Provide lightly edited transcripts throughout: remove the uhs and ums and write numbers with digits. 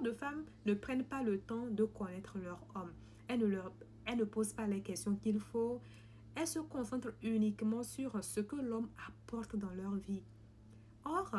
de femmes ne prennent pas le temps de connaître leur homme. Elles ne posent pas les questions qu'il faut. Elles se concentrent uniquement sur ce que l'homme apporte dans leur vie. Or,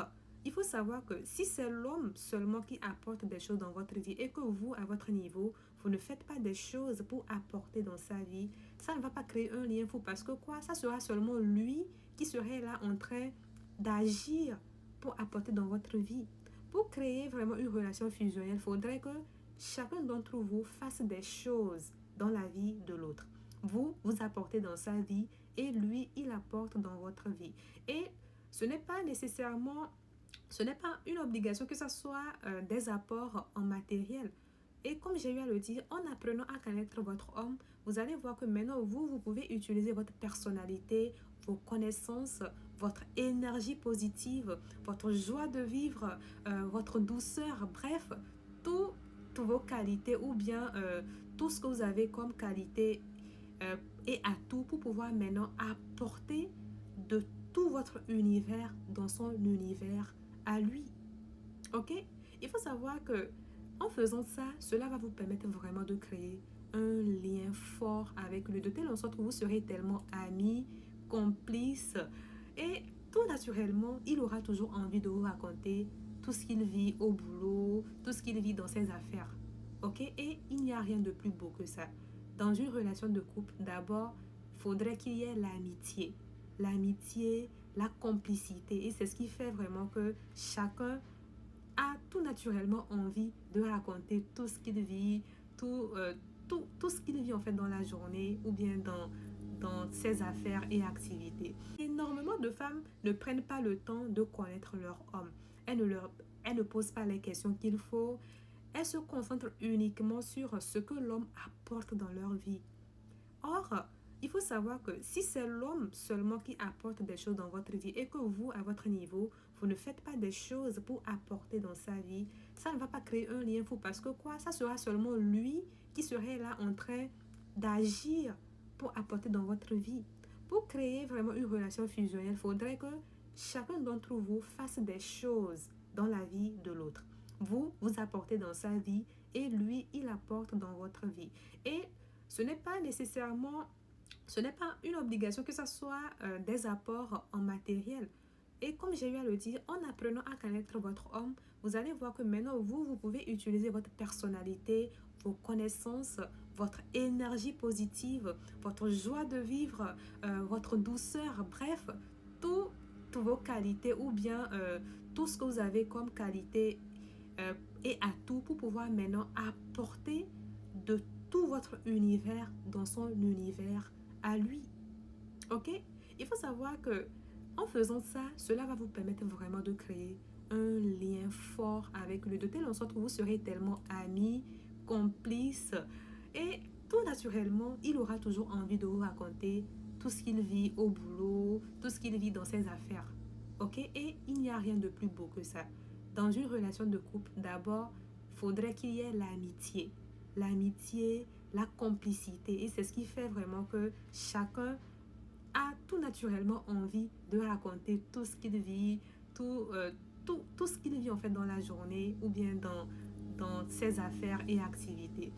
il faut savoir que si c'est l'homme seulement qui apporte des choses dans votre vie et que vous, à votre niveau, vous ne faites pas des choses pour apporter dans sa vie, ça ne va pas créer un lien fou parce que quoi? Ça sera seulement lui qui serait là en train d'agir pour apporter dans votre vie. Pour créer vraiment une relation fusionnelle, il faudrait que chacun d'entre vous fasse des choses dans la vie de l'autre. Vous, vous apportez dans sa vie et lui, il apporte dans votre vie. Et ce n'est pas nécessairement, ce n'est pas une obligation que ce soit des apports en matériel. Et comme j'ai eu à le dire, en apprenant à connaître votre homme, vous allez voir que maintenant, vous pouvez utiliser votre personnalité, vos connaissances, votre énergie positive, votre joie de vivre, votre douceur, bref, toutes vos qualités ou bien tout ce que vous avez comme qualité et atout pour pouvoir maintenant apporter de tout votre univers dans son univers à lui. Ok? Il faut savoir que en faisant ça, cela va vous permettre vraiment de créer un lien fort avec lui, de telle en sorte que vous serez tellement amis, complices et tout naturellement, il aura toujours envie de vous raconter tout ce qu'il vit au boulot, tout ce qu'il vit dans ses affaires. Ok? Et il n'y a rien de plus beau que ça. Dans une relation de couple, d'abord, il faudrait qu'il y ait l'amitié. L'amitié, la complicité. Et c'est ce qui fait vraiment que chacun a tout naturellement envie de raconter tout ce qu'il vit, tout ce qu'il vit en fait dans la journée ou bien dans ses affaires et activités. Énormément de femmes ne prennent pas le temps de connaître leur homme. Elles ne posent pas les questions qu'il faut. Elles se concentrent uniquement sur ce que l'homme apporte dans leur vie. Or, il faut savoir que si c'est l'homme seulement qui apporte des choses dans votre vie et que vous, à votre niveau, vous ne faites pas des choses pour apporter dans sa vie, ça ne va pas créer un lien fou parce que quoi? Ça sera seulement lui qui serait là en train d'agir pour apporter dans votre vie. Pour créer vraiment une relation fusionnelle, il faudrait que chacun d'entre vous fasse des choses dans la vie de l'autre. Vous, vous apportez dans sa vie et lui, il apporte dans votre vie. Et ce n'est pas nécessairement, ce n'est pas une obligation que ce soit des apports en matériel. Et comme j'ai eu à le dire, en apprenant à connaître votre homme, vous allez voir que maintenant, vous pouvez utiliser votre personnalité, vos connaissances, votre énergie positive, votre joie de vivre, votre douceur, bref, toutes vos qualités ou bien tout ce que vous avez comme qualité et atout pour pouvoir maintenant apporter de tout votre univers dans son univers à lui. Ok? Il faut savoir que en faisant ça, cela va vous permettre vraiment de créer un lien fort avec lui, de telle en sorte que vous serez tellement amis, complices et tout naturellement, il aura toujours envie de vous raconter tout ce qu'il vit au boulot, tout ce qu'il vit dans ses affaires. Ok? Et il n'y a rien de plus beau que ça. Dans une relation de couple, d'abord, il faudrait qu'il y ait l'amitié. L'amitié, la complicité. Et c'est ce qui fait vraiment que chacun a tout naturellement envie de raconter tout ce qu'il vit, tout ce qu'il vit en fait dans la journée ou bien dans ses affaires et activités.